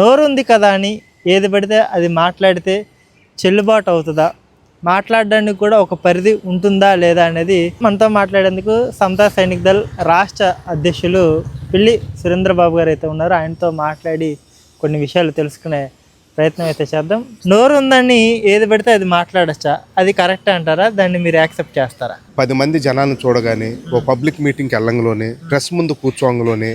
నోరుంది కదా అని ఏది పడితే అది మాట్లాడితే చెల్లుబాటు అవుతుందా, మాట్లాడడానికి కూడా ఒక పరిధి ఉంటుందా లేదా అనేది మనతో మాట్లాడేందుకు సమతా సైనిక్ దళ్ రాష్ట్ర అధ్యక్షులు పిల్లి సురేంద్రబాబు గారు అయితే ఉన్నారు. ఆయనతో మాట్లాడి కొన్ని విషయాలు తెలుసుకునే ప్రయత్నం అయితే చేద్దాం. నోరు ఉందని ఏది పడితే అది మాట్లాడచ్చా, అది కరెక్ట్ అంటారా, దాన్ని మీరు యాక్సెప్ట్ చేస్తారా? 10 మంది జనాలను చూడగానే ఓ పబ్లిక్ మీటింగ్కి వెళ్ళంలోనే ప్రెస్ ముందు కూర్చోంగలోనే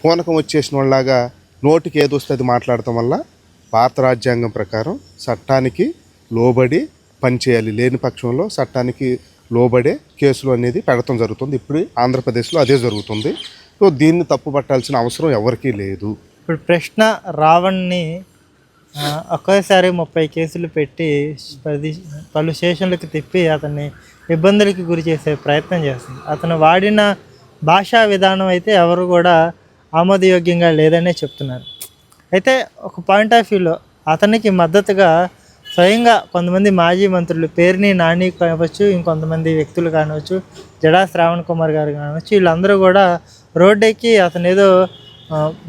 పూనకం వచ్చేసిన వాళ్ళలాగా నోటికి ఏదొస్తే అది మాట్లాడటం వల్ల భారత రాజ్యాంగం ప్రకారం చట్టానికి లోబడి పనిచేయాలి. లేని పక్షంలో చట్టానికి లోబడే కేసులు అనేది పెడతాం జరుగుతుంది. ఇప్పుడు ఆంధ్రప్రదేశ్లో అదే జరుగుతుంది. సో దీన్ని తప్పుపట్టాల్సిన అవసరం ఎవరికీ లేదు. ఇప్పుడు ప్రశ్న రావణ్ని ఒకేసారి 30 కేసులు పెట్టి పలు స్టేషన్లకు తిప్పి అతన్ని ఇబ్బందులకి గురి చేసే ప్రయత్నం చేస్తుంది. అతను వాడిన భాషా విధానం అయితే ఎవరు కూడా ఆమోదయోగ్యంగా లేదనే చెప్తున్నారు. అయితే ఒక పాయింట్ ఆఫ్ వ్యూలో అతనికి మద్దతుగా స్వయంగా కొంతమంది మాజీ మంత్రులు పేరుని నాని కావచ్చు, ఇంకొంతమంది వ్యక్తులు కానివచ్చు, జడా శ్రావణ్ కుమార్ గారు కానివచ్చు, వీళ్ళందరూ కూడా రోడ్డెక్కి అతను ఏదో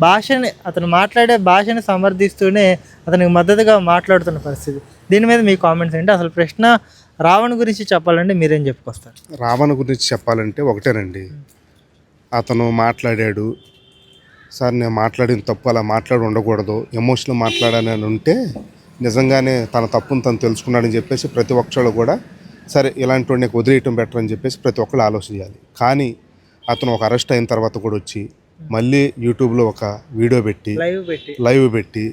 భాషని, అతను మాట్లాడే భాషని సమర్థిస్తూనే అతనికి మద్దతుగా మాట్లాడుతున్న పరిస్థితి. దీని మీద మీ కామెంట్స్ ఏంటి? అసలు ప్రశ్న రావణ్ గురించి చెప్పాలంటే మీరేం చెప్పుకొస్తారు? రావణ్ గురించి చెప్పాలంటే ఒకటేనండి, అతను మాట్లాడాడు సార్, నేను మాట్లాడిన తప్పు, అలా మాట్లాడి ఉండకూడదు, ఎమోషనల్ మాట్లాడానని ఉంటే నిజంగానే తన తప్పును తను తెలుసుకున్నాడని చెప్పేసి ప్రతి ఒక్కళ్ళు కూడా సరే ఇలాంటి వాడిని వదిలేయటం బెటర్ అని చెప్పేసి ప్రతి ఒక్కళ్ళు ఆలోచన చేయాలి. కానీ అతను ఒక అరెస్ట్ అయిన తర్వాత కూడా వచ్చి మళ్ళీ యూట్యూబ్లో ఒక వీడియో పెట్టి లైవ్ పెట్టి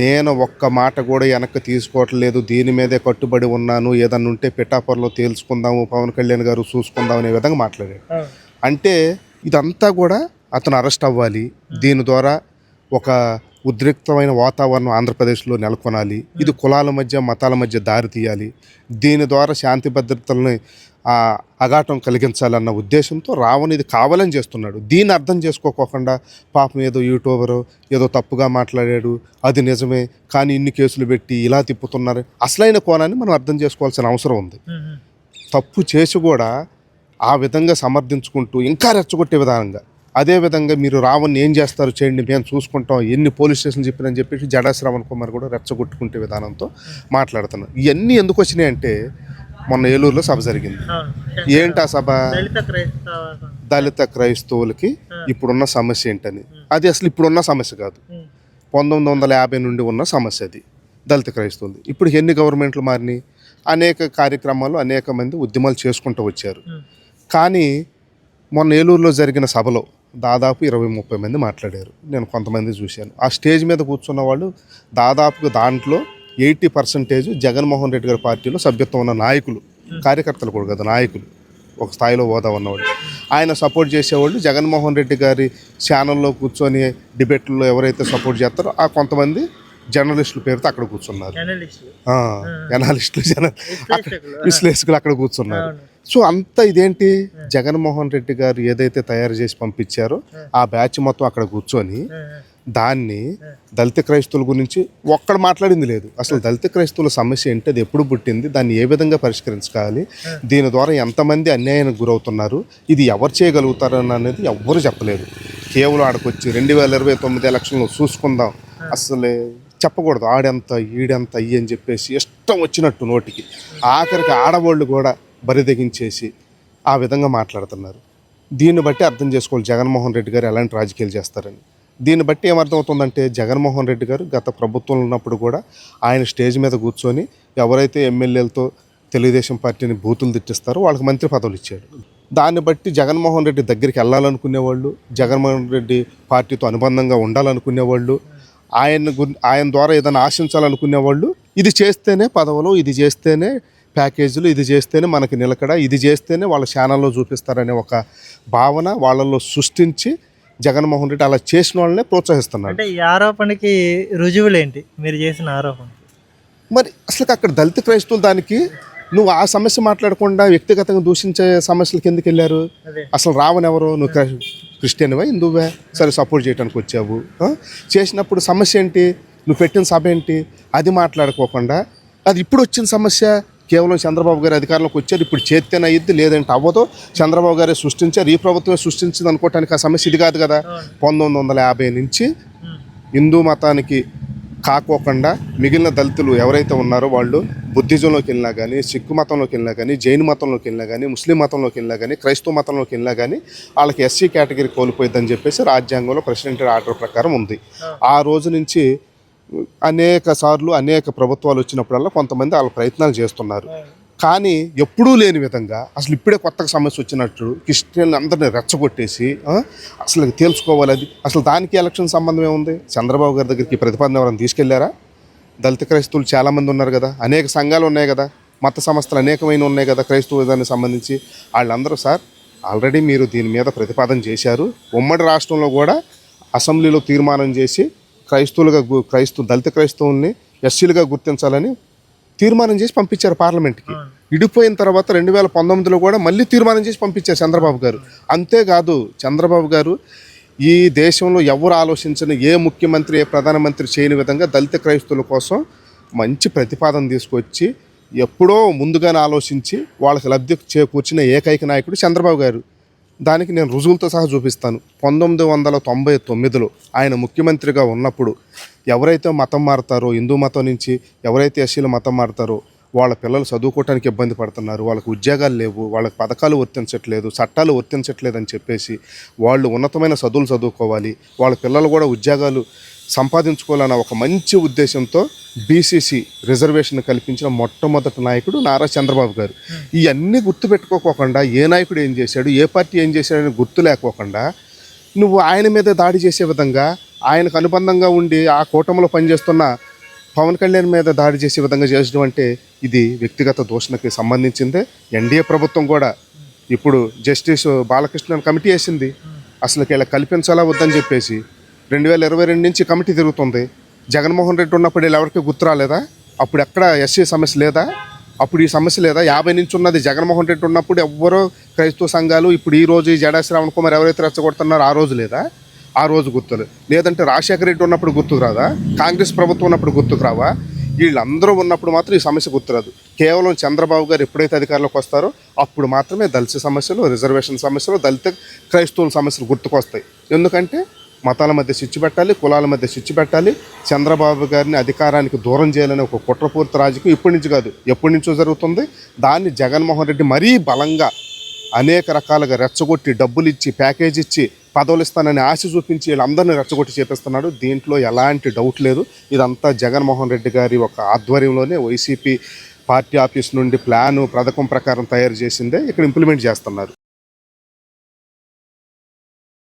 నేను ఒక్క మాట కూడా వెనక్కి తీసుకోవట్లేదు, దీని మీదే కట్టుబడి ఉన్నాను, ఏదన్నా ఉంటే పిఠాపురంలో తేల్చుకుందాము, పవన్ కళ్యాణ్ గారు చూసుకుందాం అనే విధంగా మాట్లాడాడు. అంటే ఇదంతా కూడా అతను అరెస్ట్ అవ్వాలి, దీని ద్వారా ఒక ఉద్రిక్తమైన వాతావరణం ఆంధ్రప్రదేశ్లో నెలకొనాలి, ఇది కులాల మధ్య మతాల మధ్య దారి తీయాలి, దీని ద్వారా శాంతి భద్రతలని అఘాటం కలిగించాలన్న ఉద్దేశంతో రావణ్ ఇది కావాలని చేస్తున్నాడు. దీన్ని అర్థం చేసుకోకుండా పాపం ఏదో యూట్యూబరు ఏదో తప్పుగా మాట్లాడాడు, అది నిజమే కానీ ఇన్ని కేసులు పెట్టి ఇలా తిప్పుతున్నారు, అసలైన కోణాన్ని మనం అర్థం చేసుకోవాల్సిన అవసరం ఉంది. తప్పు చేసి కూడా ఆ విధంగా సమర్థించుకుంటూ ఇంకా రెచ్చగొట్టే విధానంగా, అదేవిధంగా మీరు రావణ్ని ఏం చేస్తారు చేయండి మేము చూసుకుంటాం, ఎన్ని పోలీస్ స్టేషన్లు చెప్పినని చెప్పేసి జడా శ్రావణ్ కుమార్ కూడా రెచ్చగొట్టుకుంటే విధానంతో మాట్లాడుతున్నారు. ఇవన్నీ ఎందుకు వచ్చినాయి అంటే మొన్న ఏలూరులో సభ జరిగింది. ఏంటి ఆ సభ? దళిత క్రైస్తవులకి ఇప్పుడున్న సమస్య ఏంటని. అది అసలు ఇప్పుడున్న సమస్య కాదు, 1950 నుండి ఉన్న సమస్య అది దళిత క్రైస్తవులు. ఇప్పుడు ఎన్ని గవర్నమెంట్లు మారినాయి, అనేక కార్యక్రమాలు అనేక మంది ఉద్యమాలు చేసుకుంటూ వచ్చారు. కానీ మొన్న ఏలూరులో జరిగిన సభలో దాదాపు 20-30 మంది మాట్లాడారు. నేను కొంతమంది చూశాను. ఆ స్టేజ్ మీద కూర్చున్న వాళ్ళు దాదాపుగా దాంట్లో 80% జగన్మోహన్ రెడ్డి గారి పార్టీలో సభ్యత్వం ఉన్న నాయకులు, కార్యకర్తలు కూడా కదా, నాయకులు, ఒక స్థాయిలో హోదా ఉన్నవాళ్ళు. ఆయన సపోర్ట్ చేసేవాళ్ళు జగన్మోహన్ రెడ్డి గారి ఛానల్లో కూర్చొని డిబేట్లో ఎవరైతే సపోర్ట్ చేస్తారో ఆ కొంతమంది జర్నలిస్టుల పేరుతో అక్కడ కూర్చున్నారు. విశ్లేషకులు అక్కడ కూర్చున్నారు. సో అంతా ఇదేంటి, జగన్మోహన్ రెడ్డి గారు ఏదైతే తయారు చేసి పంపించారో ఆ బ్యాచ్ మొత్తం అక్కడ కూర్చొని దాన్ని దళిత క్రైస్తవుల గురించి ఒక్కడ మాట్లాడింది లేదు. అసలు దళిత క్రైస్తవుల సమస్య ఏంటి, అది ఎప్పుడు పుట్టింది, దాన్ని ఏ విధంగా పరిష్కరించుకోవాలి, దీని ద్వారా ఎంతమంది అన్యాయానికి గురవుతున్నారు, ఇది ఎవరు చేయగలుగుతారు అనేది ఎవ్వరూ చెప్పలేదు. కేవలం ఆడకొచ్చి 2029 ఎలక్షన్లో చూసుకుందాం, అసలే చెప్పకూడదు ఆడెంత ఈడెంత అయ్యి అని చెప్పేసి ఇష్టం వచ్చినట్టు నోటికి, ఆఖరికి ఆడవాళ్ళు కూడా బరిదెగించేసి ఆ విధంగా మాట్లాడుతున్నారు. దీన్ని బట్టి అర్థం చేసుకోవాలి జగన్మోహన్ రెడ్డి గారు ఎలాంటి రాజకీయాలు చేస్తారని. దీన్ని బట్టి ఏమర్థమవుతుందంటే జగన్మోహన్ రెడ్డి గారు గత ప్రభుత్వంలో ఉన్నప్పుడు కూడా ఆయన స్టేజ్ మీద కూర్చొని ఎవరైతే ఎమ్మెల్యేలతో తెలుగుదేశం పార్టీని బూతులు తిట్టిస్తారో వాళ్ళకి మంత్రి పదవులు ఇచ్చాడు. దాన్ని బట్టి జగన్మోహన్ రెడ్డి దగ్గరికి వెళ్ళాలనుకునేవాళ్ళు, జగన్మోహన్ రెడ్డి పార్టీతో అనుబంధంగా ఉండాలనుకునేవాళ్ళు, ఆయన ద్వారా ఏదైనా ఆశించాలనుకునేవాళ్ళు ఇది చేస్తేనే పదవులు, ఇది చేస్తేనే ప్యాకేజీలు, ఇది చేస్తేనే మనకి నిలకడ, ఇది చేస్తేనే వాళ్ళ ఛానల్లో చూపిస్తారనే ఒక భావన వాళ్ళల్లో సృష్టించి జగన్మోహన్ రెడ్డి అలా చేసిన వాళ్ళనే ప్రోత్సహిస్తున్నాడు. అంటే ఈ ఆరోపణకి రుజువులేంటి, మీరు చేసిన ఆరోపణ? మరి అసలు అక్కడ దళిత క్రైస్తవులు దానికి నువ్వు ఆ సమస్య మాట్లాడకుండా వ్యక్తిగతంగా దూషించే సమస్యలకు ఎందుకు వెళ్ళారు? అసలు రావణ్ ఎవరు? నువ్వు క్రిస్టియన్వా హిందువా? సరే సపోర్ట్ చేయడానికి వచ్చావు, చేసినప్పుడు సమస్య ఏంటి, నువ్వు పెట్టిన సభ ఏంటి, అది మాట్లాడుకోకుండా అది ఇప్పుడు వచ్చిన సమస్య కేవలం చంద్రబాబు గారి అధికారంలోకి వచ్చారు, ఇప్పుడు చేత్తేనే అయ్యిద్ది లేదంటే అవ్వదో, చంద్రబాబు గారే సృష్టించారు, ఈ ప్రభుత్వమే సృష్టించింది అనుకోవటానికి ఆ సమస్య ఇది కాదు కదా. 1950 నుంచి హిందూ మతానికి కాకోకుండా మిగిలిన దళితులు ఎవరైతే ఉన్నారో వాళ్ళు బుద్ధిజంలోకి వెళ్ళినా కానీ, సిక్కు మతంలోకి వెళ్ళినా కానీ, జైన్ మతంలోకి వెళ్ళినా కానీ, ముస్లిం మతంలోకి వెళ్ళినా కానీ, క్రైస్తవ మతంలోకి వెళ్ళినా కానీ వాళ్ళకి ఎస్సీ కేటగిరీ కోల్పోయిద్దని చెప్పేసి రాజ్యాంగంలో ప్రెసిడెంట్ ఆర్డర్ ప్రకారం ఉంది. ఆ రోజు నుంచి అనేక సార్లు అనేక ప్రభుత్వాలు వచ్చినప్పుడల్లా కొంతమంది వాళ్ళ ప్రయత్నాలు చేస్తున్నారు. కానీ ఎప్పుడూ లేని విధంగా అసలు ఇప్పుడే కొత్తగా సమస్య వచ్చినట్టు క్రిస్టియన్ అందరిని రెచ్చగొట్టేసి అసలు తేల్చుకోవాలి. అది అసలు దానికి ఎలక్షన్ సంబంధం ఏముంది? చంద్రబాబు గారి దగ్గరికి ప్రతిపాదన ఎవరైనా తీసుకెళ్లారా? దళిత క్రైస్తవులు చాలామంది ఉన్నారు కదా, అనేక సంఘాలు ఉన్నాయి కదా, మత సంస్థలు అనేకమైన ఉన్నాయి కదా క్రైస్తవ విధానికి సంబంధించి. వాళ్ళందరూ సార్ ఆల్రెడీ మీరు దీని మీద ప్రతిపాదన చేశారు. ఉమ్మడి రాష్ట్రంలో కూడా అసెంబ్లీలో తీర్మానం చేసి దళిత క్రైస్తవుల్ని ఎస్సీలుగా గుర్తించాలని తీర్మానం చేసి పంపించారు పార్లమెంట్కి. విడిపోయిన తర్వాత 2019లో కూడా మళ్ళీ తీర్మానం చేసి పంపించారు చంద్రబాబు గారు. అంతేకాదు చంద్రబాబు గారు ఈ దేశంలో ఎవరు ఆలోచించని, ఏ ముఖ్యమంత్రి, ఏ ప్రధానమంత్రి చేయని విధంగా దళిత క్రైస్తవుల కోసం మంచి ప్రతిపాదన తీసుకొచ్చి ఎప్పుడో ముందుగానే ఆలోచించి వాళ్ళకి లబ్ధి చేకూర్చిన ఏకైక నాయకుడు చంద్రబాబు గారు. దానికి నేను రుజువులతో సహా చూపిస్తాను. 1999లో ఆయన ముఖ్యమంత్రిగా ఉన్నప్పుడు ఎవరైతే మతం మారుతారో, హిందూ మతం నుంచి ఎవరైతే ఎస్సీలు మతం మారుతారో వాళ్ళ పిల్లలు చదువుకోవడానికి ఇబ్బంది పడుతున్నారు, వాళ్ళకి ఉద్యోగాలు లేవు, వాళ్ళకి పథకాలు వర్తించట్లేదు, చట్టాలు వర్తించట్లేదు అని చెప్పేసి వాళ్ళు ఉన్నతమైన చదువులు చదువుకోవాలి, వాళ్ళ పిల్లలు కూడా ఉద్యోగాలు సంపాదించుకోవాలన్న ఒక మంచి ఉద్దేశంతో బీసీసీ రిజర్వేషన్ కల్పించిన మొట్టమొదటి నాయకుడు నారా చంద్రబాబు గారు. ఇవన్నీ గుర్తుపెట్టుకోకుండా ఏ నాయకుడు ఏం చేశాడు, ఏ పార్టీ ఏం చేశాడని గుర్తు లేకోకుండా నువ్వు ఆయన మీద దాడి చేసే విధంగా, ఆయనకు అనుబంధంగా ఉండి ఆ కూటమిలో పనిచేస్తున్న పవన్ కళ్యాణ్ మీద దాడి చేసే విధంగా చేసడం అంటే ఇది వ్యక్తిగత దూషణకి సంబంధించిందే. ఎన్డీఏ ప్రభుత్వం కూడా ఇప్పుడు జస్టిస్ బాలకృష్ణ కమిటీ వేసింది. అసలు ఇలా కల్పించాలా వద్దని చెప్పేసి 2022 నుంచి కమిటీ తిరుగుతుంది. జగన్మోహన్ రెడ్డి ఉన్నప్పుడు వీళ్ళు ఎవరికి గుర్తు రాలేదా? అప్పుడు ఎక్కడ ఎస్సీ సమస్య లేదా? అప్పుడు ఈ సమస్య లేదా? 50 నుంచి ఉన్నది జగన్మోహన్ రెడ్డి ఉన్నప్పుడు ఎవ్వరో క్రైస్తవ సంఘాలు. ఇప్పుడు ఈ రోజు ఈ జడా శ్రావణ్ కుమార్ ఎవరైతే రెచ్చగొడుతున్నారో ఆ రోజు లేదా? ఆ రోజు గుర్తులు లేదంటే రాజశేఖర రెడ్డి ఉన్నప్పుడు గుర్తుకు రాదా? కాంగ్రెస్ ప్రభుత్వం ఉన్నప్పుడు గుర్తుకు రావా? వీళ్ళందరూ ఉన్నప్పుడు మాత్రం ఈ సమస్య గుర్తురాదు. కేవలం చంద్రబాబు గారు ఎప్పుడైతే అధికారంలోకి వస్తారో అప్పుడు మాత్రమే దళిత సమస్యలు, రిజర్వేషన్ సమస్యలు, దళిత క్రైస్తవుల సమస్యలు గుర్తుకొస్తాయి. ఎందుకంటే మతాల మధ్య చిచ్చు పెట్టాలి, కులాల మధ్య చిచ్చు పెట్టాలి, చంద్రబాబు గారిని అధికారానికి దూరం చేయాలని ఒక కుట్రపూరిత రాజకీయం ఇప్పటి నుంచి కాదు ఎప్పటి నుంచో జరుగుతుంది. దాన్ని జగన్మోహన్ రెడ్డి మరీ బలంగా అనేక రకాలుగా రెచ్చగొట్టి, డబ్బులు ఇచ్చి, ప్యాకేజ్ ఇచ్చి, పదవులు ఇస్తానని ఆశ చూపించి వీళ్ళందరినీ రెచ్చగొట్టి చేపిస్తున్నాడు. దీంట్లో ఎలాంటి డౌట్ లేదు. ఇదంతా జగన్మోహన్ రెడ్డి గారి ఒక ఆధ్వర్యంలోనే వైసీపీ పార్టీ ఆఫీస్ నుండి పథకం ప్రకారం తయారు చేసిందే ఇక్కడ ఇంప్లిమెంట్ చేస్తున్నారు.